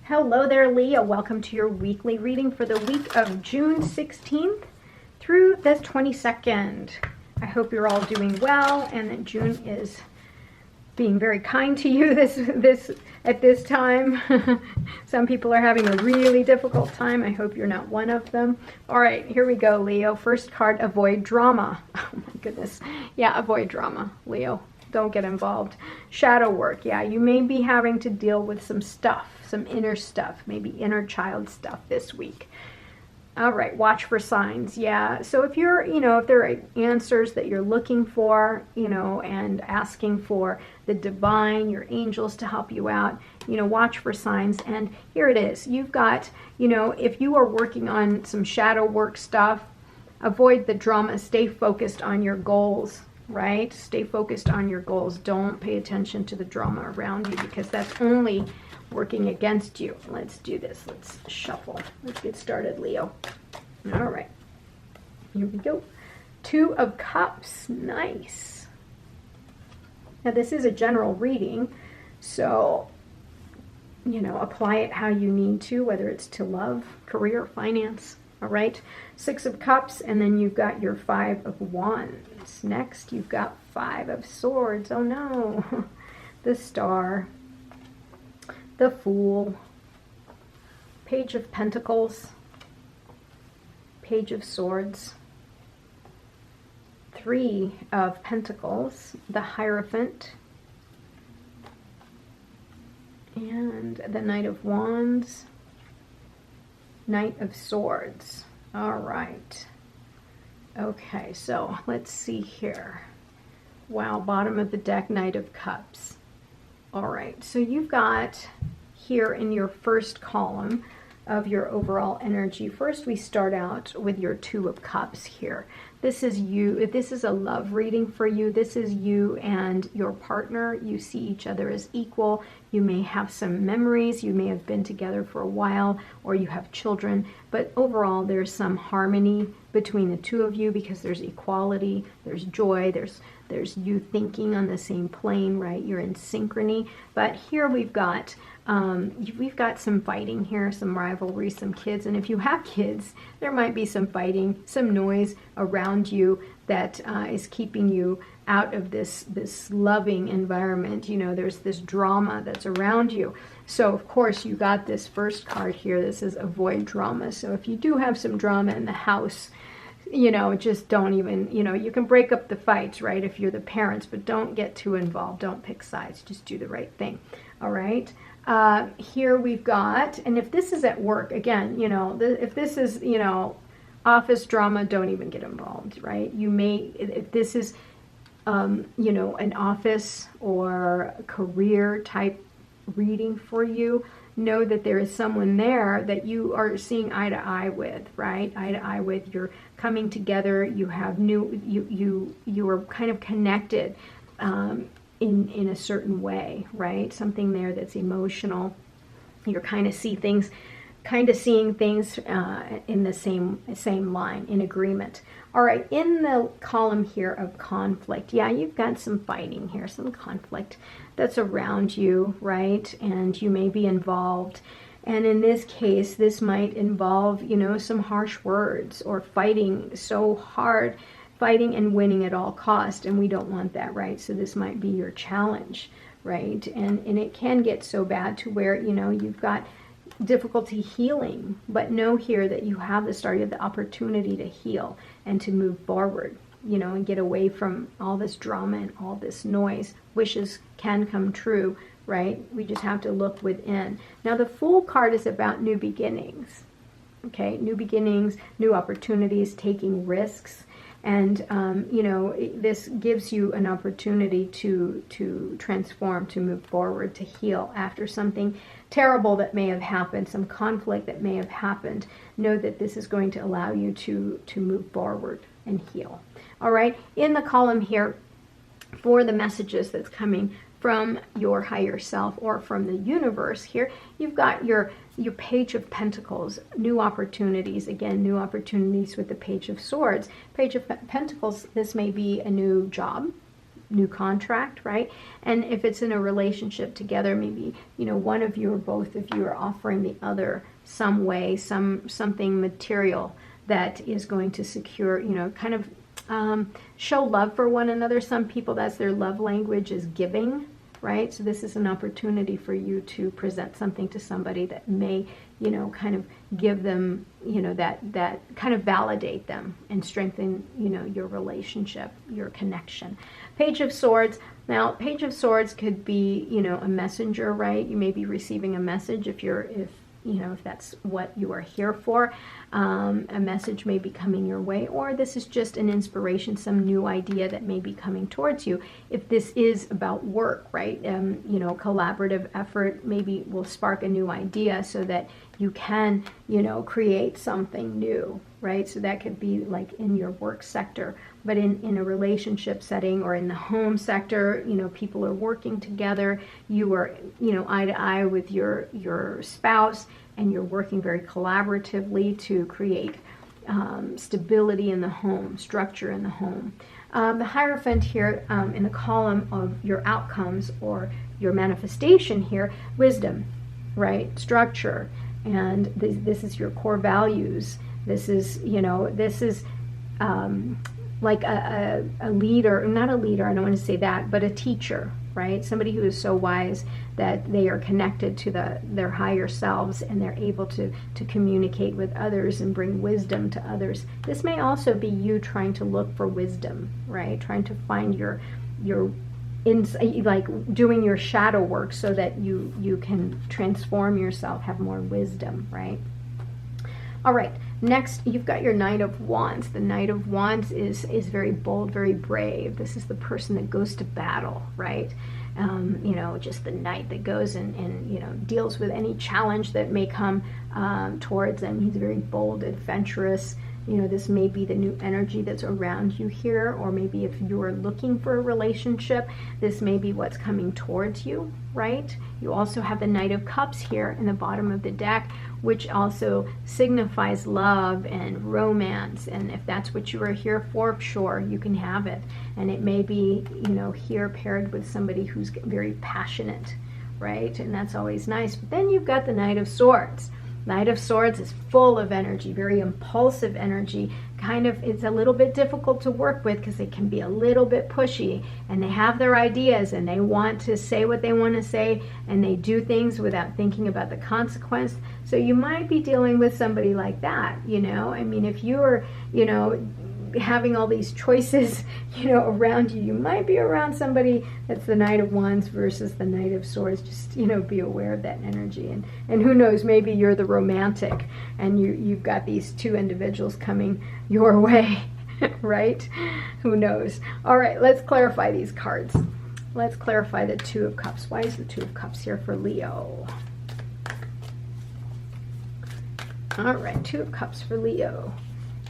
Hello there, Leo. Welcome to your weekly reading for the week of June 16th through the 22nd. I hope you're all doing well and that June is being very kind to you at this time. Some people are having a really difficult time. I hope you're not one of them. All right, here we go, Leo. First card, avoid drama. Oh my goodness. Yeah, avoid drama, Leo. Don't get involved. Shadow work. Yeah, you may be having to deal with some stuff, some inner stuff, maybe inner child stuff this week. All right, watch for signs. Yeah, so if you're, if there are answers that you're looking for, and asking for the divine, your angels to help you out, watch for signs. And here it is. You've got, if you are working on some shadow work stuff, avoid the drama. Stay focused on your goals, right? Stay focused on your goals. Don't pay attention to the drama around you because that's only working against you. Let's do this. Let's shuffle. Let's get started, Leo. All right. Here we go. Two of Cups. Nice. Now, this is a general reading, so, apply it how you need to, whether it's to love, career, finance. All right. Six of Cups, and then you've got your Five of Wands. Next, you've got Five of Swords. Oh, no. The Star. The Fool, Page of Pentacles, Page of Swords, Three of Pentacles, the Hierophant, and the Knight of Wands, Knight of Swords. All right. Okay, so let's see here. Wow, bottom of the deck, Knight of Cups. All right, so you've got here in your first column of your overall energy. First, we start out with your Two of Cups here. This is you. If this is a love reading for you, this is you and your partner. You see each other as equal. You may have some memories. You may have been together for a while, or you have children. But overall, there's some harmony between the two of you because there's equality, there's joy, there's you thinking on the same plane, right? You're in synchrony. But here we've got some fighting here, some rivalry, some kids. And if you have kids, there might be some fighting, some noise around you that is keeping you out of this loving environment. There's this drama that's around you. So, of course, you got this first card here. This is avoid drama. So if you do have some drama in the house, just don't even, you can break up the fights, right, if you're the parents, but don't get too involved. Don't pick sides. Just do the right thing. All right. Here we've got, and if this is at work, again, if this is, office drama, don't even get involved, right? You may, if this is, an office or career type reading for you, know that there is someone there that you are seeing eye to eye with, right? Eye to eye with. You're coming together. You have you are kind of connected in a certain way, right? Something there that's emotional. You're kind of seeing things in the same line, in agreement. All right, in the column here of conflict, yeah, you've got some fighting here, some conflict that's around you, right? And you may be involved. And in this case, this might involve, some harsh words or fighting so hard, fighting and winning at all cost. And we don't want that, right? So this might be your challenge, right? And it can get so bad to where, you've got difficulty healing, but know here that you have the opportunity to heal and to move forward, and get away from all this drama and all this noise. Wishes can come true, right? We just have to look within. Now, the Fool card is about new beginnings, okay? New beginnings, new opportunities, taking risks. And, this gives you an opportunity to transform, to move forward, to heal after something terrible that may have happened, some conflict that may have happened. Know that this is going to allow you to move forward and heal. All right, in the column here for the messages that's coming from your higher self or from the universe here, you've got your Page of Pentacles, new opportunities. Again, new opportunities with the Page of Swords. Page of Pentacles, this may be a new job, new contract, right? And if it's in a relationship together, maybe, you know, one of you or both of you are offering the other some way, something material that is going to secure, you know, kind of show love for one another. Some people, that's their love language, is giving, right? So this is an opportunity for you to present something to somebody that may, you know, kind of give them, you know, that kind of validate them and strengthen, you know, your relationship, your connection. Page of Swords. Now, Page of Swords could be, you know, a messenger, right? You may be receiving a message if that's what you are here for. A message may be coming your way, or this is just an inspiration, some new idea that may be coming towards you. If this is about work, right? You know, collaborative effort maybe will spark a new idea so that you can, you know, create something new, right? So that could be like in your work sector, but in a relationship setting or in the home sector, you know, people are working together. You are, you know, eye to eye with your spouse, and you're working very collaboratively to create stability in the home, structure in the home. The Hierophant here in the column of your outcomes or your manifestation here, wisdom, right? Structure. And this is your core values. This is, you know, this is like a leader, not a leader, I don't want to say that, but a teacher, right? Somebody who is so wise that they are connected to their higher selves, and they're able to communicate with others and bring wisdom to others. This may also be you trying to look for wisdom, right? Trying to find your like doing your shadow work so that you can transform yourself, have more wisdom, right? All right, next you've got your Knight of Wands. The Knight of Wands is very bold, very brave. This is the person that goes to battle, right? You know, just the knight that goes and you know, deals with any challenge that may come towards them. He's very bold, adventurous. You know, this may be the new energy that's around you here, or maybe if you're looking for a relationship, this may be what's coming towards you, right? You also have the Knight of Cups here in the bottom of the deck, which also signifies love and romance. And if that's what you are here for, sure, you can have it. And it may be, you know, here paired with somebody who's very passionate, right? And that's always nice. But then you've got the Knight of Swords. Knight of Swords is full of energy, very impulsive energy. Kind of, it's a little bit difficult to work with because they can be a little bit pushy, and they have their ideas and they want to say what they want to say, and they do things without thinking about the consequence. So you might be dealing with somebody like that, you know. I mean, if you're, you know, having all these choices, you know, around you, you might be around somebody that's the Knight of Wands versus the Knight of Swords. Just, you know, be aware of that energy. And who knows, maybe you're the romantic and you've got these two individuals coming your way, right? Who knows? All right, let's clarify these cards. Let's clarify the Two of Cups. Why is the Two of Cups here for Leo? All right, Two of Cups for Leo.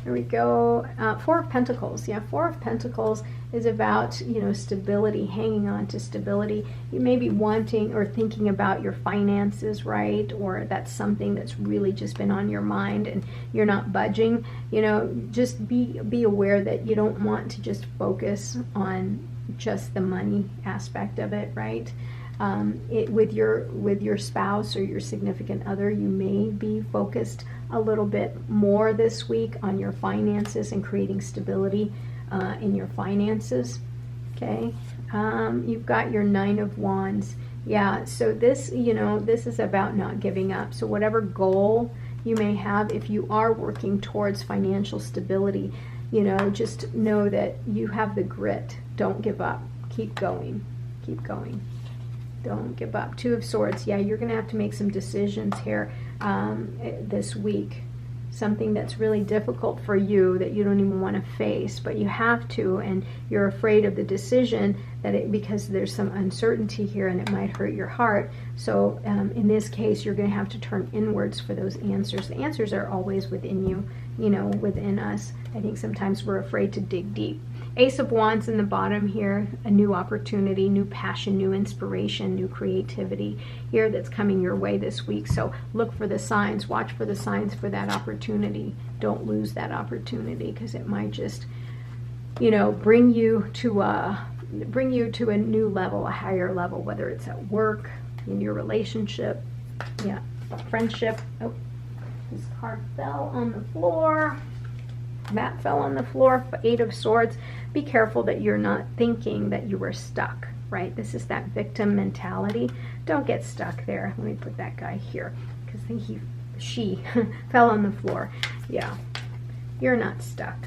Here we go. Four of Pentacles. Yeah, Four of Pentacles is about, you know, stability, hanging on to stability. You may be wanting or thinking about your finances, right? Or that's something that's really just been on your mind and you're not budging. You know, just be aware that you don't want to just focus on just the money aspect of it, right? With your spouse or your significant other, you may be focused a little bit more this week on your finances and creating stability in your finances. Okay, you've got your Nine of Wands. Yeah, so this, you know, this is about not giving up. So whatever goal you may have, if you are working towards financial stability, you know, just know that you have the grit. Don't give up. Keep going. Keep going. Don't give up. Two of Swords. Yeah, you're going to have to make some decisions here this week. Something that's really difficult for you that you don't even want to face, but you have to, and you're afraid of the decision because there's some uncertainty here and it might hurt your heart. So in this case, you're going to have to turn inwards for those answers. The answers are always within you, you know, within us. I think sometimes we're afraid to dig deep. Ace of Wands in the bottom here, a new opportunity, new passion, new inspiration, new creativity here that's coming your way this week. So look for the signs, watch for the signs for that opportunity. Don't lose that opportunity because it might just, you know, bring you to a, bring you to a new level, a higher level, whether it's at work, in your relationship, yeah, friendship. Oh, this card fell on the floor. That fell on the floor. 8 of Swords. Be careful that you're not thinking that you were stuck, right? This is that victim mentality. Don't get stuck there. Let me put that guy here because I think she fell on the floor. Yeah, you're not stuck.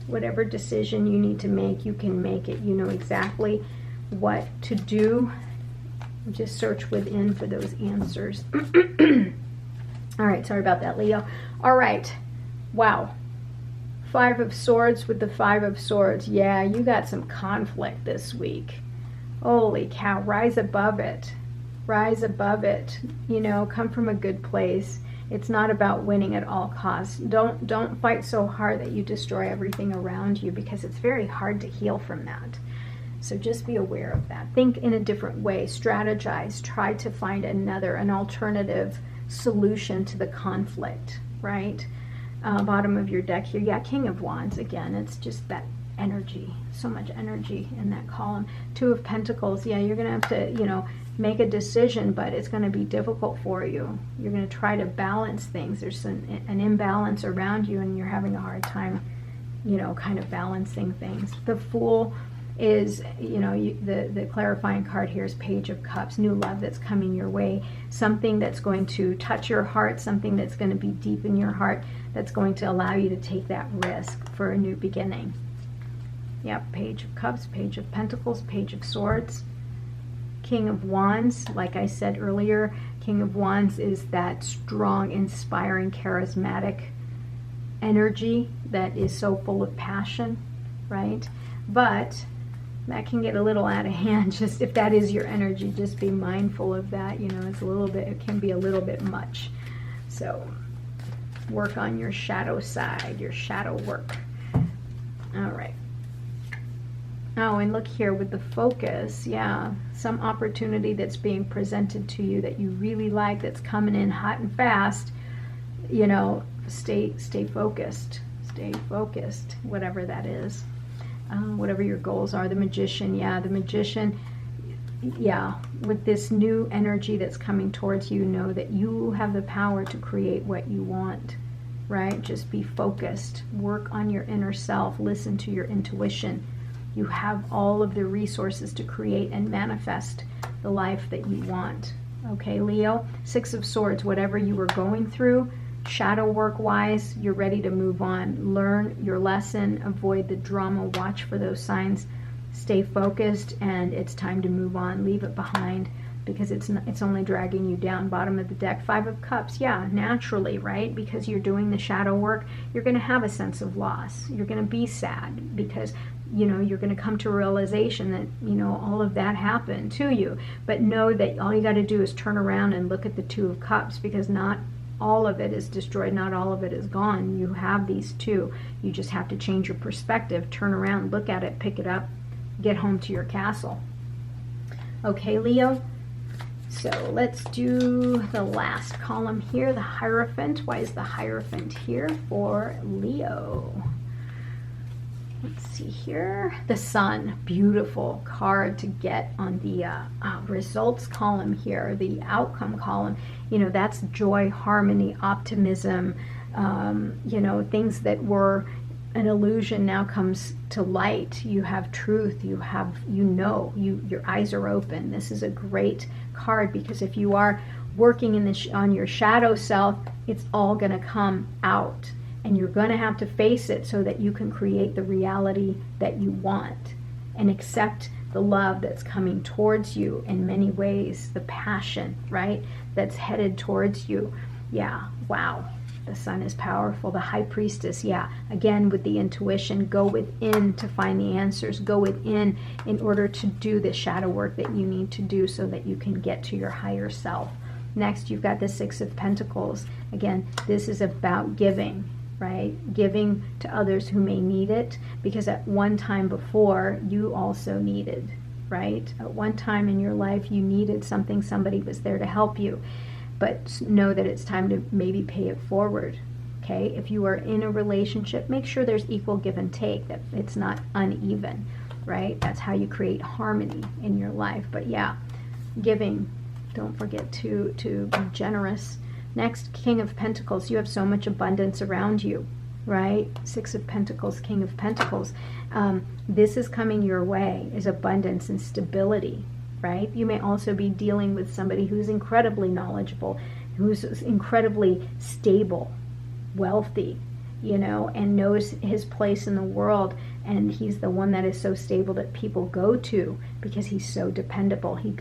Whatever decision you need to make, you can make it. You know exactly what to do. Just search within for those answers. All right, sorry about that, Leo. All right, wow. 5 of Swords with the 5 of Swords. Yeah, you got some conflict this week. Holy cow, rise above it. Rise above it. You know, come from a good place. It's not about winning at all costs. Don't fight so hard that you destroy everything around you, because it's very hard to heal from that. So just be aware of that. Think in a different way. Strategize. Try to find an alternative solution to the conflict, right? Bottom of your deck here. Yeah, King of Wands again. It's just that energy. So much energy in that column. 2 of Pentacles. Yeah, you're going to have to, you know, make a decision, but it's going to be difficult for you. You're going to try to balance things. There's an imbalance around you, and you're having a hard time, you know, kind of balancing things. The Fool is, you know, the clarifying card here is Page of Cups. New love that's coming your way. Something that's going to touch your heart. Something that's going to be deep in your heart. That's going to allow you to take that risk for a new beginning. Yep, Page of Cups, Page of Pentacles, Page of Swords. King of Wands, like I said earlier, King of Wands is that strong, inspiring, charismatic energy that is so full of passion, right? But that can get a little out of hand. Just if that is your energy, just be mindful of that. You know, it can be a little bit much. So work on your shadow side, your shadow work. All right. Oh, and look here with the Focus. Yeah, some opportunity that's being presented to you that you really like, that's coming in hot and fast. You know, stay focused. Stay focused, whatever that is. Whatever your goals are. The Magician. Yeah, the Magician. Yeah, with this new energy that's coming towards you, know that you have the power to create what you want, right? Just be focused. Work on your inner self. Listen to your intuition. You have all of the resources to create and manifest the life that you want. Okay, Leo? 6 of Swords, whatever you were going through, shadow work wise, you're ready to move on. Learn your lesson, avoid the drama, watch for those signs, stay focused, and it's time to move on. Leave it behind, because it's only dragging you down. Bottom of the deck, 5 of Cups. Yeah, naturally, right? Because you're doing the shadow work, you're going to have a sense of loss. You're going to be sad because, you know, you're going to come to a realization that, you know, all of that happened to you. But know that all you got to do is turn around and look at the 2 of Cups, because not all of it is destroyed, not all of it is gone. You have these 2. You just have to change your perspective, turn around, look at it, pick it up, get home to your castle. Okay, Leo? So let's do the last column here, the Hierophant. Why is the Hierophant here for Leo? Let's see here. The Sun, beautiful card to get on the results column here, the outcome column. You know, that's joy, harmony, optimism, you know, things that were an illusion now comes to light. You have truth, you have, you know, your eyes are open. This is a great card, because if you are working in on your shadow self, it's all going to come out, and you're going to have to face it so that you can create the reality that you want and accept the love that's coming towards you in many ways, the passion, right, that's headed towards you. Yeah, wow. The Sun is powerful. The High Priestess, yeah, again with the intuition, go within to find the answers. Go within in order to do the shadow work that you need to do so that you can get to your higher self. Next, you've got the 6 of Pentacles. Again, this is about giving, right? Giving to others who may need it, because at one time before, you also needed, right? At one time in your life, you needed something. Somebody was there to help you. But know that it's time to maybe pay it forward, okay? If you are in a relationship, make sure there's equal give and take, that it's not uneven. right? That's how you create harmony in your life. But yeah, giving. Don't forget to be generous. Next, King of Pentacles. You have so much abundance around you, right? Six of Pentacles, King of Pentacles. This is coming your way, is abundance and stability, right? You may also be dealing with somebody who's incredibly knowledgeable, who's incredibly stable, wealthy, you know, and knows his place in the world. And he's the one that is so stable that people go to because he's so dependable. He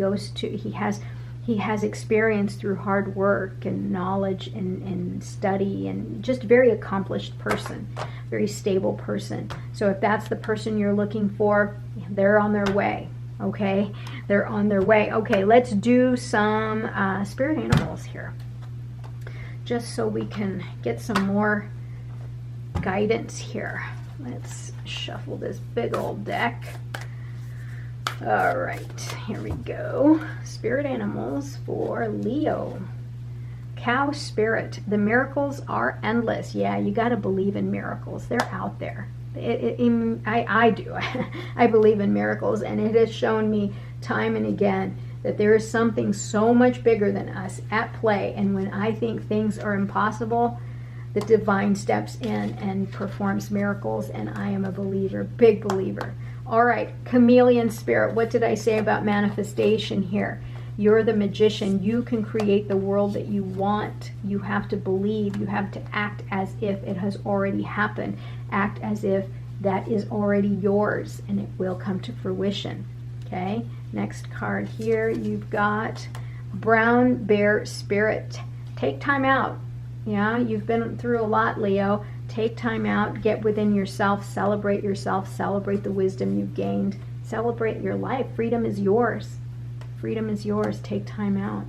has experience through hard work and knowledge and study, and just a very accomplished person, very stable person. So if that's the person you're looking for, they're on their way, okay? They're on their way. Okay, let's do some spirit animals here, just so we can get some more guidance here. Let's shuffle this big old deck. All right, here we go. Spirit animals for Leo. Cow spirit. The miracles are endless. Yeah, you got to believe in miracles. They're out there. I do. I believe in miracles, and it has shown me time and again that there is something so much bigger than us at play. And when I think things are impossible, the divine steps in and performs miracles, and I am a believer, big believer. All right, chameleon spirit. What did I say about manifestation here? You're the magician. You can create the world that you want. You have to believe. You have to act as if it has already happened. Act as if that is already yours, and it will come to fruition. Okay, next card here, you've got brown bear spirit. Take time out. Yeah, you've been through a lot, Leo. Take time out, get within yourself, celebrate the wisdom you've gained, celebrate your life. Freedom is yours. Freedom is yours. Take time out.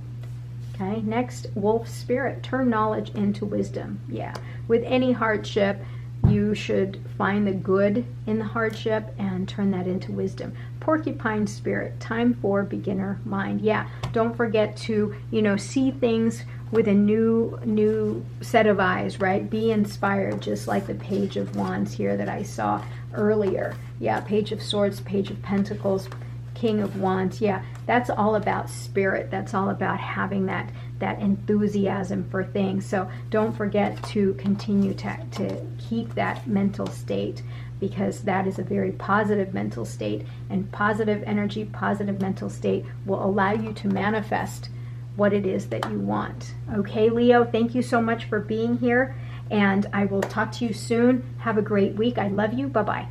Okay, next, wolf spirit. Turn knowledge into wisdom. Yeah, with any hardship, you should find the good in the hardship and turn that into wisdom. Porcupine spirit. Time for beginner mind. Yeah, don't forget to, see things with a new set of eyes, right? Be inspired, just like the Page of Wands here that I saw earlier. Yeah, Page of Swords, Page of Pentacles, King of Wands. Yeah, that's all about spirit. That's all about having that enthusiasm for things. So don't forget to continue to keep that mental state, because that is a very positive mental state, and positive energy, positive mental state will allow you to manifest what it is that you want. Okay, Leo, thank you so much for being here, and I will talk to you soon. Have a great week. I love you. Bye-bye.